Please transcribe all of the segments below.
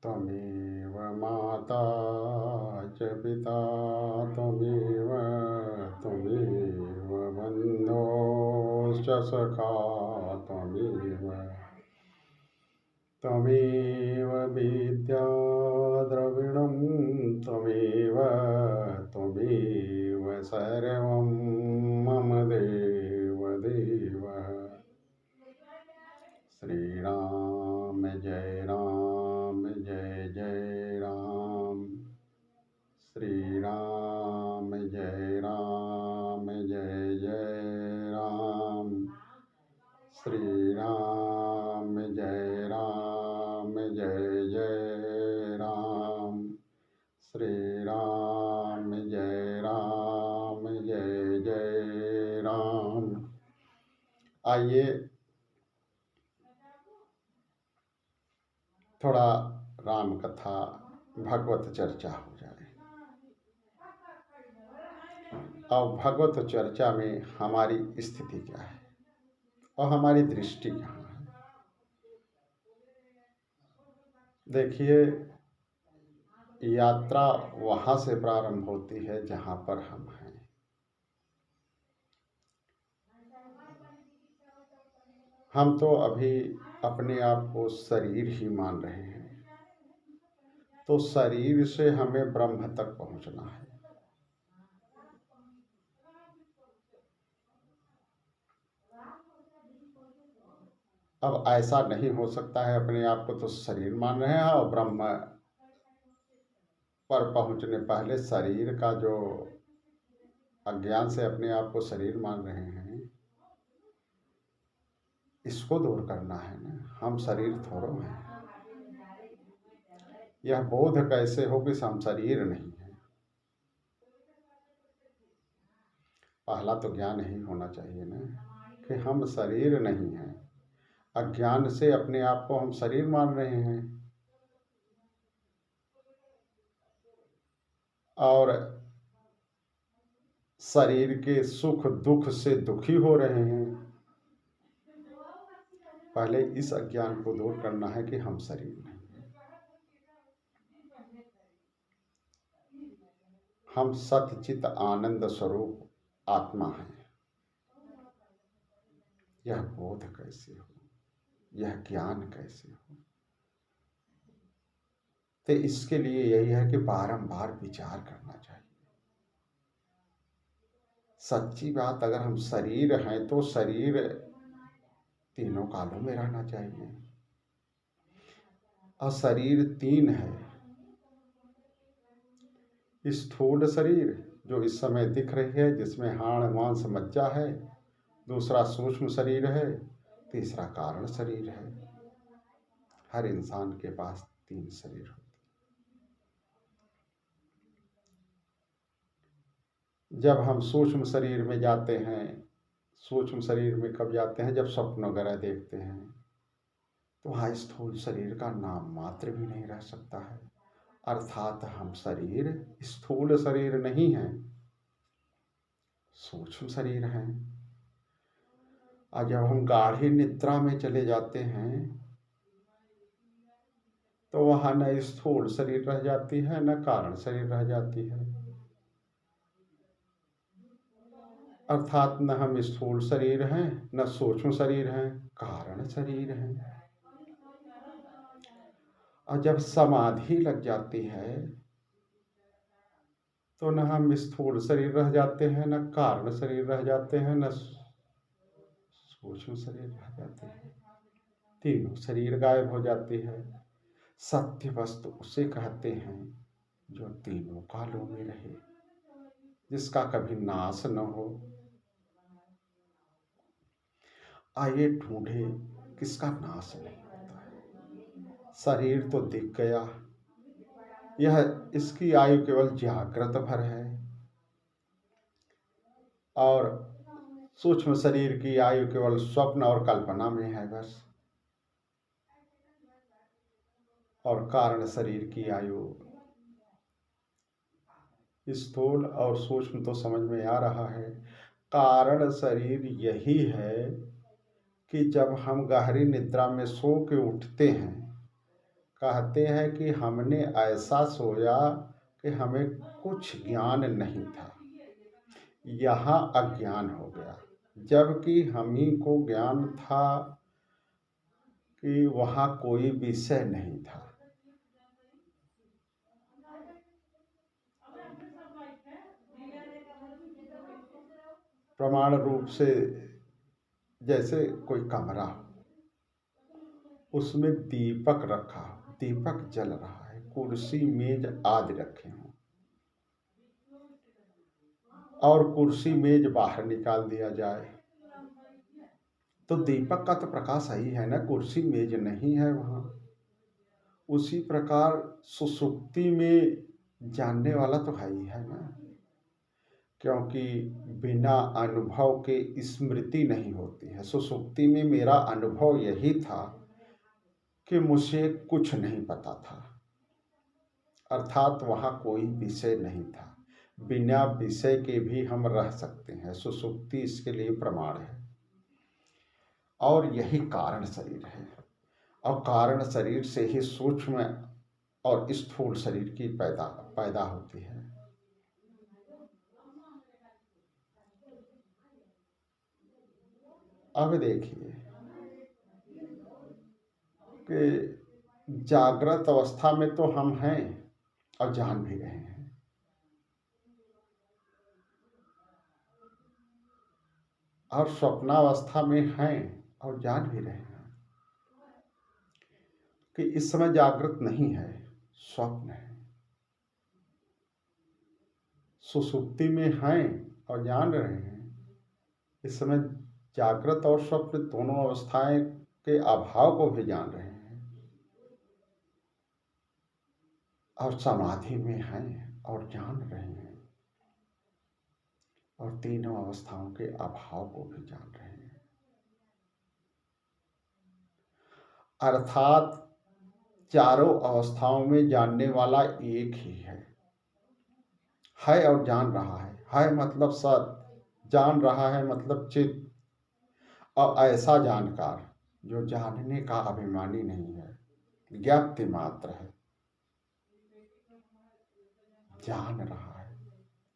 त्वमेव माता च पिता त्वमेव त्वमेव बन्धोश्च सखा त्वमेव त्वमेव विद्या द्रविणं त्वमेव त्वमेव सर्वं मम देव देव। श्री राम जय जय राम। श्री राम जय जय राम। श्री राम जय जय राम। श्री राम जय जय राम। आइए थोड़ा राम कथा भगवत चर्चा हो जाए। और भगवत चर्चा में हमारी स्थिति क्या है और हमारी दृष्टि कहाँ है। देखिए, यात्रा वहाँ से प्रारंभ होती है जहाँ पर हम हैं। हम तो अभी अपने आप को शरीर ही मान रहे हैं, तो शरीर से हमें ब्रह्म तक पहुँचना है। अब ऐसा नहीं हो सकता है, अपने आप को तो शरीर मान रहे हैं और ब्रह्म पर पहुंचने पहले शरीर का जो अज्ञान से अपने आप को शरीर मान रहे हैं, इसको दूर करना है ना। हम शरीर थोड़ो हैं। यह बोध कैसे हो कि हम शरीर नहीं है। पहला तो ज्ञान ही होना चाहिए ना कि हम शरीर नहीं हैं। अज्ञान से अपने आप को हम शरीर मान रहे हैं और शरीर के सुख दुख से दुखी हो रहे हैं। पहले इस अज्ञान को दूर करना है कि हम शरीर नहीं हैं। हम सच्चित आनंद स्वरूप आत्मा हैं। यह बोध कैसे हो, यह ज्ञान कैसे हो। तो इसके लिए यही है कि बारंबार विचार करना चाहिए। सच्ची बात, अगर हम शरीर हैं तो शरीर तीनों कालों में रहना चाहिए। और शरीर तीन है। स्थूल शरीर जो इस समय दिख रही है, जिसमें हाड़ मांस मज्जा है। दूसरा सूक्ष्म शरीर है। तीसरा कारण शरीर है। हर इंसान के पास तीन शरीर होते। जब हम सूक्ष्म शरीर में जाते हैं, सूक्ष्म शरीर में कब जाते हैं, जब स्वप्न वगैरह देखते हैं, तो वहाँ स्थूल शरीर का नाम मात्र भी नहीं रह सकता है। अर्थात हम शरीर स्थूल शरीर नहीं है, सूक्ष्म शरीर हैं। और जब हम गाढ़ी निद्रा में चले जाते हैं तो वहाँ न स्थूल शरीर रह जाती है, न कारण शरीर रह जाती है। अर्थात न हम स्थूल शरीर हैं, न सूक्ष्म शरीर हैं, कारण शरीर हैं। और जब समाधि लग जाती है तो न हम स्थूल शरीर रह जाते हैं, न कारण शरीर रह जाते हैं, न सूक्ष्म शरीर रह जाते हैं। तीनों शरीर गायब हो जाती है। सत्य वस्तु उसे कहते हैं जो तीनों कालों में रहे, जिसका कभी नाश न हो। आइए ढूंढे किसका नाश नहीं होता है। शरीर तो दिख गया, यह इसकी आयु केवल जागृत भर है और सूक्ष्म शरीर की आयु केवल स्वप्न और कल्पना में है बस। और कारण शरीर की आयु स्थूल और सूक्ष्म तो समझ में आ रहा है। कारण शरीर यही है कि जब हम गहरी निद्रा में सो के उठते हैं, कहते हैं कि हमने ऐसा सोया कि हमें कुछ ज्ञान नहीं था, यहाँ अज्ञान हो गया, जबकि हम ही को ज्ञान था कि वहाँ कोई विषय नहीं था। प्रमाण रूप से जैसे कोई कमरा हो, उसमें दीपक रखा हो, दीपक जल रहा है, कुर्सी मेज आदि रखे हों, और कुर्सी मेज बाहर निकाल दिया जाए तो दीपक का तो प्रकाश ही है ना, कुर्सी मेज नहीं है वहाँ। उसी प्रकार सुसुप्ति में जानने वाला तो है ही है ना, क्योंकि बिना अनुभव के स्मृति नहीं होती है। सुसुप्ति में मेरा अनुभव यही था कि मुझे कुछ नहीं पता था, अर्थात वहाँ कोई विषय नहीं था। बिना विषय के भी हम रह सकते हैं, सुसुप्ति इसके लिए प्रमाण है। और यही कारण शरीर है, और कारण शरीर से ही सूक्ष्म और स्थूल शरीर की पैदा होती है। अब देखिए कि जागृत अवस्था में तो हम हैं और जान भी रहे हैं, और स्वप्नावस्था में हैं और जान भी रहे हैं कि इस समय जागृत नहीं है, स्वप्न है। सुसुप्ति में हैं और जान रहे हैं, इस समय जागृत और स्वप्न दोनों अवस्थाएं के अभाव को भी जान रहे हैं, और समाधि में हैं और जान रहे हैं, और तीनों अवस्थाओं के अभाव को भी जान रहे हैं। अर्थात चारों अवस्थाओं में जानने वाला एक ही है और जान रहा है मतलब सत, जान रहा है मतलब चित्त, और ऐसा जानकार जो जानने का अभिमानी नहीं है, ज्ञाप्ति मात्र है, जान रहा है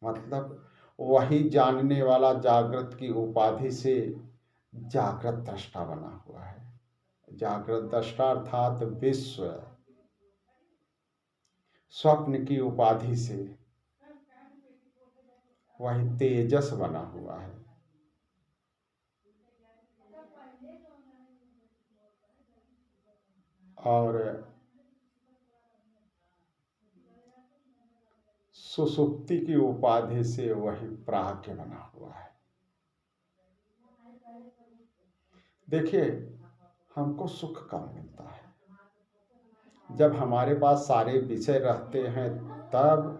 मतलब वही जानने वाला जागृत की उपाधि से जागृत दृष्टा बना हुआ है। जागृत दृष्टा अर्थात विश्व स्वप्न की उपाधि से वही तेजस बना हुआ है। और सुसुप्ति की उपाधि से वही प्राज्ञ बना हुआ है। देखिए, हमको सुख कब मिलता है? जब हमारे पास सारे विषय रहते हैं तब,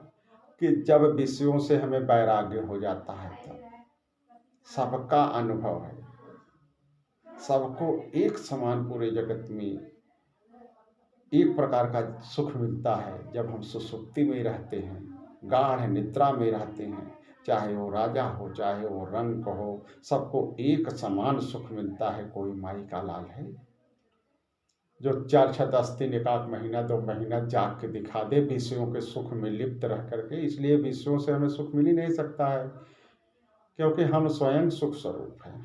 कि जब विषयों से हमें वैराग्य हो जाता है तब। सबका अनुभव है, सबको एक समान पूरे जगत में एक प्रकार का सुख मिलता है जब हम सुसुप्ति में रहते हैं, गाढ़ निद्रा में रहते हैं। चाहे वो राजा हो, चाहे वो रंक हो, सबको एक समान सुख मिलता है। कोई माई का लाल है जो 4 6 10 दिन 1 महीना 2 महीना जाग के दिखा दे विषयों के सुख में लिप्त रह करके? इसलिए विषयों से हमें सुख मिल ही नहीं सकता है, क्योंकि हम स्वयं सुख स्वरूप हैं,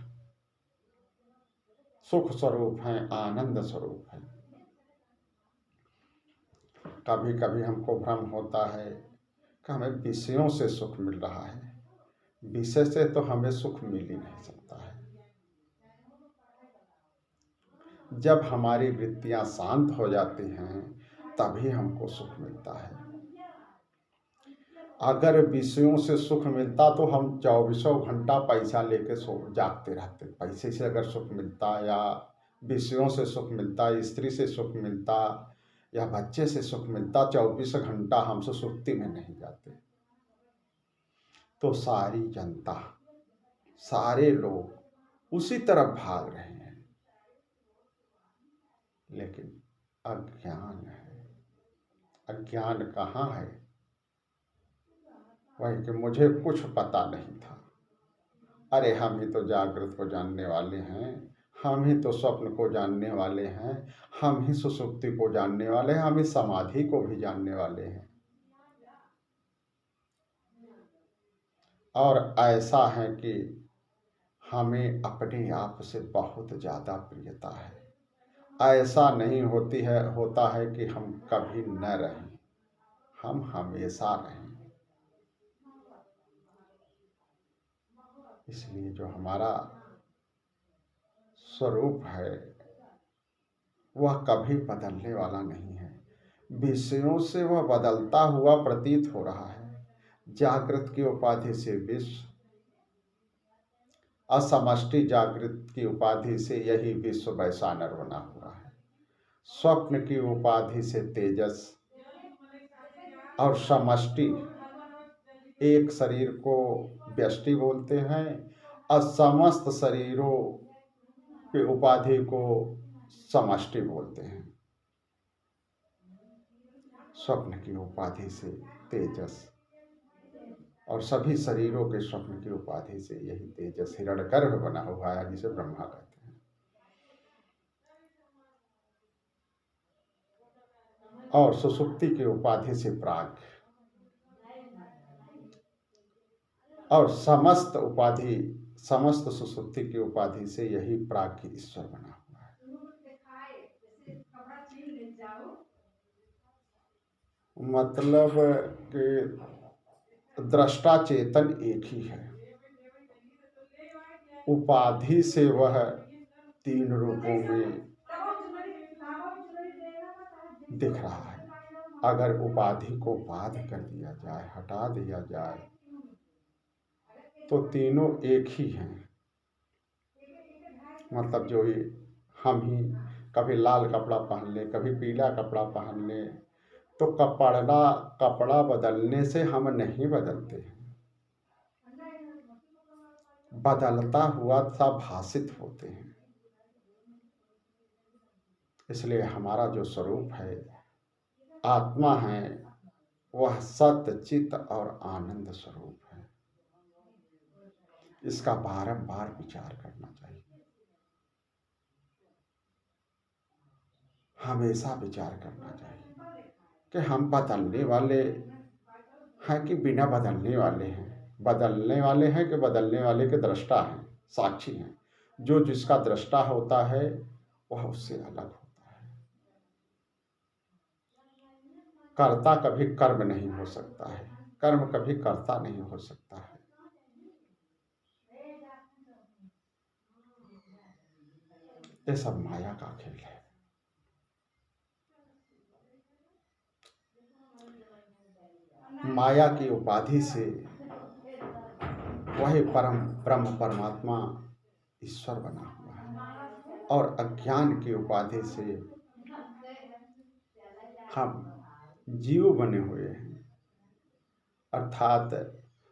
सुख स्वरूप हैं, आनंद स्वरूप हैं। कभी कभी हमको भ्रम होता है कि हमें विषयों से सुख मिल रहा है, विषय से तो हमें सुख मिल ही नहीं सकता है। जब हमारी वृत्तियां शांत हो जाती हैं तभी हमको सुख मिलता है। अगर विषयों से सुख मिलता तो हम 24 घंटा पैसा लेके जागते रहते। पैसे से अगर सुख मिलता, या विषयों से सुख मिलता, स्त्री से सुख मिलता, या बच्चे से सुख मिलता, 24 घंटा हम सुसुप्ति में नहीं जाते। तो सारी जनता, सारे लोग उसी तरफ भाग रहे हैं, लेकिन अज्ञान है। अज्ञान कहाँ है? वही कि मुझे कुछ पता नहीं था। अरे हम ही तो जागृत को जानने वाले हैं, हम ही तो स्वप्न को जानने वाले हैं, हम ही सुषुप्ति को जानने वाले हैं, हम ही समाधि को भी जानने वाले हैं। और ऐसा है कि हमें अपने आप से बहुत ज़्यादा प्रियता है। ऐसा नहीं होता है कि हम कभी न रहें, हम हमेशा रहें। इसलिए जो हमारा स्वरूप है वह कभी बदलने वाला नहीं है। विषयों से वह बदलता हुआ प्रतीत हो रहा है। जागृत की उपाधि से विश्व, असमष्टि जागृत की उपाधि से यही विश्व वैशानर बना हुआ है। स्वप्न की उपाधि से तेजस और समष्टि, एक शरीर को व्यष्टि बोलते हैं और समस्त शरीरों की उपाधि को समष्टि बोलते हैं। स्वप्न की उपाधि से तेजस और सभी शरीरों के स्वप्न की उपाधि से यही तेजस हिरण्यगर्भ बना हुआ है, जिसे ब्रह्मा कहते हैं। और सुषुप्ति की उपाधि से प्राग, और समस्त सुषुप्ति की उपाधि से यही प्राग की ईश्वर बना हुआ है। मतलब कि दृष्टा चेतन एक ही है, उपाधि से वह तीन रूपों में दिख रहा है। अगर उपाधि को बाध कर दिया जाए, हटा दिया जाए, तो तीनों एक ही हैं। मतलब जो ये हम ही कभी लाल कपड़ा पहन ले, कभी पीला कपड़ा पहन ले, तो कपड़ा बदलने से हम नहीं बदलते हैं, बदलता हुआ सा भासित होते हैं। इसलिए हमारा जो स्वरूप है, आत्मा है, वह सत्य, चित्त और आनंद स्वरूप है। इसका बारंबार विचार करना चाहिए, हमेशा विचार करना चाहिए कि हम बदलने वाले हैं कि बिना बदलने वाले हैं। बदलने वाले हैं कि बदलने वाले के दृष्टा हैं, साक्षी हैं। जो जिसका दृष्टा होता है वह उससे अलग होता है। कर्ता कभी कर्म नहीं हो सकता है, कर्म कभी कर्ता नहीं हो सकता है। ये सब माया का खेल है। माया की उपाधि से वही परम ब्रह्म परमात्मा ईश्वर बना हुआ है, और अज्ञान की उपाधि से हम जीव बने हुए हैं। अर्थात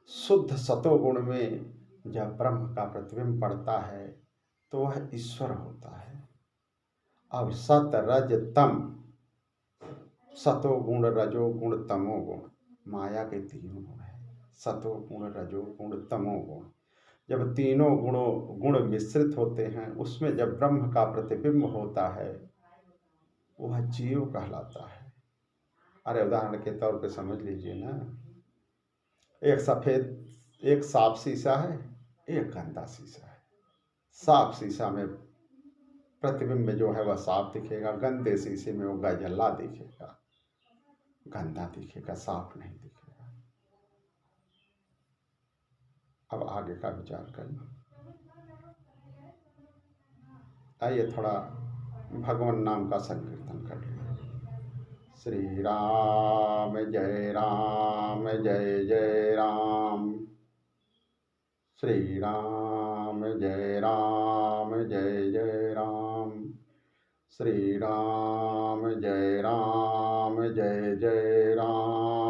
शुद्ध सतोगुण में जब ब्रह्म का प्रतिबिंब पड़ता है तो वह ईश्वर होता है। अब सत रज तम, सतोगुण रजोगुण तमोगुण, माया के तीनों गुण हैं, सतोगुण रजोगुण तमोगुण। जब तीनों गुण मिश्रित होते हैं, उसमें जब ब्रह्म का प्रतिबिंब होता है, वह जीव कहलाता है। अरे उदाहरण के तौर पे समझ लीजिए ना, एक साफ शीशा है, एक गंदा शीशा है। साफ शीशा में प्रतिबिंब जो है वह साफ दिखेगा, गंदे शीशे में वो गजला दिखेगा, गंदा दिखेगा, साफ नहीं दिखेगा। अब आगे का विचार करना। आइए थोड़ा भगवान नाम का संकीर्तन कर लें। श्री राम जय जय राम, श्री राम जय जय राम, श्री राम जय जय राम।